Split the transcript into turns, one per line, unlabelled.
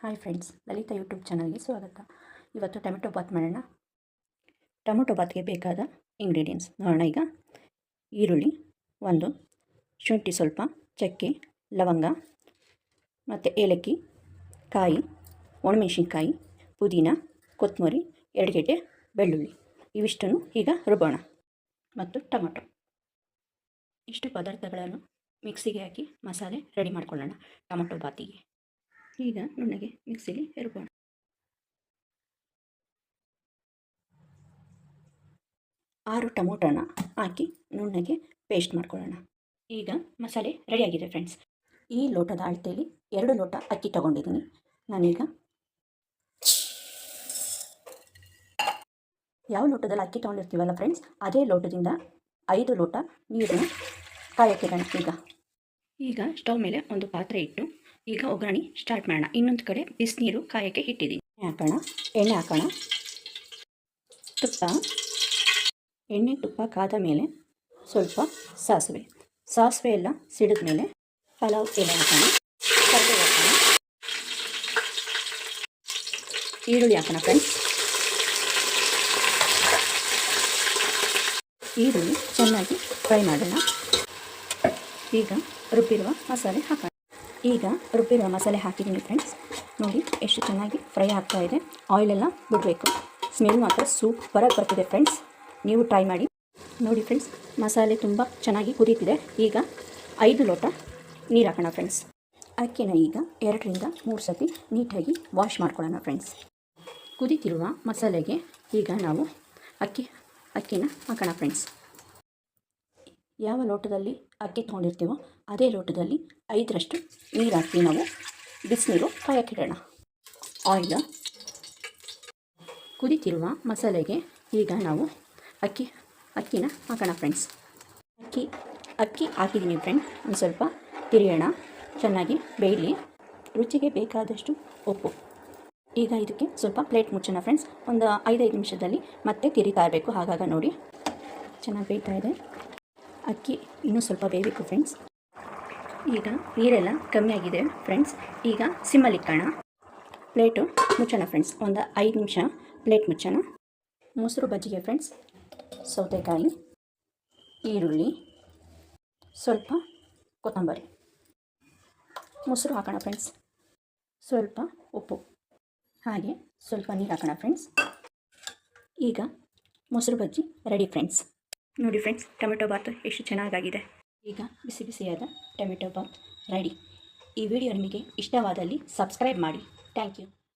Hi friends, Lalitha YouTube ಚಾನಲ್ಗೆ ಸ್ವಾಗತ. ಇವತ್ತು ಟೊಮೆಟೊ ಬಾತ್ ಮಾಡೋಣ. ಟೊಮೆಟೊ ಬಾತ್ಗೆ ಬೇಕಾದ ಇಂಗ್ರೀಡಿಯೆಂಟ್ಸ್ ನೋಡೋಣ. ಈಗ ಈರುಳ್ಳಿ ಒಂದು, ಶುಂಠಿ ಸ್ವಲ್ಪ, ಚಕ್ಕೆ, ಲವಂಗ ಮತ್ತು ಏಲಕ್ಕಿ, ಕಾಯಿ, ಒಣಮೆಣಸಿನ್ಕಾಯಿ, ಪುದೀನ, ಕೊತ್ತಂಬರಿ, 2 ಗೆಡ್ಡೆ ಬೆಳ್ಳುಳ್ಳಿ, ಇವಿಷ್ಟನ್ನು ಈಗ ರುಬ್ಬೋಣ. ಮತ್ತು ಟೊಮೆಟೊ. ಇಷ್ಟು ಪದಾರ್ಥಗಳನ್ನು ಮಿಕ್ಸಿಗೆ ಹಾಕಿ ಮಸಾಲೆ ರೆಡಿ ಮಾಡ್ಕೊಳ್ಳೋಣ ಟೊಮೆಟೊ ಬಾತಿಗೆ. ಈಗ ನುಣ್ಣಗೆ ಮಿಕ್ಸಿಲಿ ರುಬ್ಬೋಣ. ಆರು ಟೊಮೊಟೊನ ಹಾಕಿ ನುಣ್ಣಗೆ ಪೇಸ್ಟ್ ಮಾಡ್ಕೊಳ್ಳೋಣ. ಈಗ ಮಸಾಲೆ ರೆಡಿಯಾಗಿದೆ ಫ್ರೆಂಡ್ಸ್. ಈ ಲೋಟದ ಅಳತೆಯಲ್ಲಿ 2 ಲೋಟ ಅಕ್ಕಿ ತಗೊಂಡಿದ್ದೀನಿ. ನಾನೀಗ ಯಾವ ಲೋಟದಲ್ಲಿ ಅಕ್ಕಿ ತೊಗೊಂಡಿರ್ತೀವಲ್ಲ ಫ್ರೆಂಡ್ಸ್, ಅದೇ ಲೋಟದಿಂದ 5 ಲೋಟ ನೀರನ್ನು ಕಾಯಕ್ಕಿಡೋಣ. ಈಗ ಸ್ಟವ್ ಮೇಲೆ ಒಂದು ಪಾತ್ರೆ ಇಟ್ಟು ಈಗ ಒಗ್ಗರಣೆ ಸ್ಟಾರ್ಟ್ ಮಾಡೋಣ. ಇನ್ನೊಂದು ಕಡೆ ಬಿಸಿನೀರು ಕಾಯಕ್ಕೆ ಇಟ್ಟಿದ್ದೀನಿ. ಎಣ್ಣೆ ಹಾಕೋಣ. ಎಣ್ಣೆ ತುಪ್ಪ ಕಾದ ಮೇಲೆ ಸ್ವಲ್ಪ ಸಾಸಿವೆ ಎಲ್ಲ ಸಿಡಿದ ಮೇಲೆ ಪಲಾವ್ ಎಲೆ ಹಾಕೋಣ. ಕರಿಬೇವು ಹಾಕೋಣ. ಈರುಳ್ಳಿ ಹಾಕೋಣ ಫ್ರೆಂಡ್ಸ್. ಈರುಳ್ಳಿ ಚೆನ್ನಾಗಿ ಫ್ರೈ ಮಾಡೋಣ. ಈಗ ರುಬ್ಬಿರುವ ಮಸಾಲೆ ಹಾಕೋಣ. ಹಾಕಿದ್ದೀನಿ ಫ್ರೆಂಡ್ಸ್. ನೋಡಿ ಎಷ್ಟು ಚೆನ್ನಾಗಿ ಫ್ರೈ ಆಗ್ತಾ ಇದೆ. ಆಯಿಲೆಲ್ಲ ಬಿಡಬೇಕು. ಸ್ಮೆಲ್ ಮಾತ್ರ ಸೂಪರಾಗಿ ಬರ್ತಿದೆ ಫ್ರೆಂಡ್ಸ್. ನೀವು ಟ್ರೈ ಮಾಡಿ. ನೋಡಿ ಫ್ರೆಂಡ್ಸ್, ಮಸಾಲೆ ತುಂಬ ಚೆನ್ನಾಗಿ ಕುದೀತಿದೆ. ಈಗ 5 ಲೋಟ ನೀರು ಹಾಕೋಣ ಫ್ರೆಂಡ್ಸ್. ಅಕ್ಕಿನ ಈಗ 2ರಿಂದ 3 ಸತಿ ನೀಟಾಗಿ ವಾಶ್ ಮಾಡ್ಕೊಳ್ಳೋಣ ಫ್ರೆಂಡ್ಸ್. ಕುದೀತಿರುವ ಮಸಾಲೆಗೆ ಈಗ ನಾವು ಅಕ್ಕಿನ ಹಾಕೋಣ ಫ್ರೆಂಡ್ಸ್. ಯಾವ ಲೋಟದಲ್ಲಿ ಅಕ್ಕಿ ತೊಗೊಂಡಿರ್ತೀವೋ ಅದೇ ಲೋಟದಲ್ಲಿ 5ರಷ್ಟು ನೀರು ಹಾಕಿ ನಾವು ಬಿಸಿನೀರು ಕಾಯಕ್ಕಿಡೋಣ. ಆಯಿಲ್ ಕುದೀತಿರುವ ಮಸಾಲೆಗೆ ಈಗ ನಾವು ಅಕ್ಕಿನ ಹಾಕೋಣ ಫ್ರೆಂಡ್ಸ್. ಅಕ್ಕಿ ಹಾಕಿದ್ದೀನಿ ಫ್ರೆಂಡ್. ಒಂದು ಸ್ವಲ್ಪ ತಿರಿಯೋಣ, ಚೆನ್ನಾಗಿ ಬೇಯಲಿ. ರುಚಿಗೆ ಬೇಕಾದಷ್ಟು ಉಪ್ಪು. ಈಗ ಇದಕ್ಕೆ ಸ್ವಲ್ಪ ಪ್ಲೇಟ್ ಮುಚ್ಚೋಣ ಫ್ರೆಂಡ್ಸ್. ಒಂದು 5 ನಿಮಿಷದಲ್ಲಿ ಮತ್ತೆ ತಿರಿತಾ ಇರಬೇಕು. ಹಾಗಾಗಿ ನೋಡಿ ಚೆನ್ನಾಗಿ ಬೇಯ್ತಾ ಇದೆ. ಅಕ್ಕಿ ಇನ್ನೂ ಸ್ವಲ್ಪ ಬೇಯಬೇಕು ಫ್ರೆಂಡ್ಸ್. ಈಗ ನೀರೆಲ್ಲ ಕಮ್ಮಿ ಆಗಿದೆ ಫ್ರೆಂಡ್ಸ್. ಈಗ ಸಿಮ್ಮಲ್ಲಿ ಇಟ್ಟೋಣ. Plate ಮುಚ್ಚೋಣ friends. ಒಂದು 5 ನಿಮಿಷ ಪ್ಲೇಟ್ ಮುಚ್ಚೋಣ. ಮೊಸರು ಬಜ್ಜಿಗೆ ಫ್ರೆಂಡ್ಸ್, ಸೌತೆಕಾಯಿ, ಈರುಳ್ಳಿ, ಸ್ವಲ್ಪ ಕೊತ್ತಂಬರಿ, ಮೊಸರು ಹಾಕೋಣ ಫ್ರೆಂಡ್ಸ್. ಸ್ವಲ್ಪ ಉಪ್ಪು, ಹಾಗೆ ಸ್ವಲ್ಪ ನೀರು ಹಾಕೋಣ ಫ್ರೆಂಡ್ಸ್. ಈಗ ಮೊಸರು ಬಜ್ಜಿ ರೆಡಿ ಫ್ರೆಂಡ್ಸ್. ನೋಡಿ ಫ್ರೆಂಡ್ಸ್, ಟೊಮೆಟೊ ಬಾತ್ ಎಷ್ಟು ಚೆನ್ನಾಗಾಗಿದೆ. ಈಗ ಬಿಸಿ ಬಿಸಿಯಾದ ಟೊಮೆಟೊ ಬಾತ್ ರೆಡಿ. ಈ ವಿಡಿಯೋ ನಿಮಗೆ ಇಷ್ಟವಾದಲ್ಲಿ ಸಬ್ಸ್ಕ್ರೈಬ್ ಮಾಡಿ. Thank you.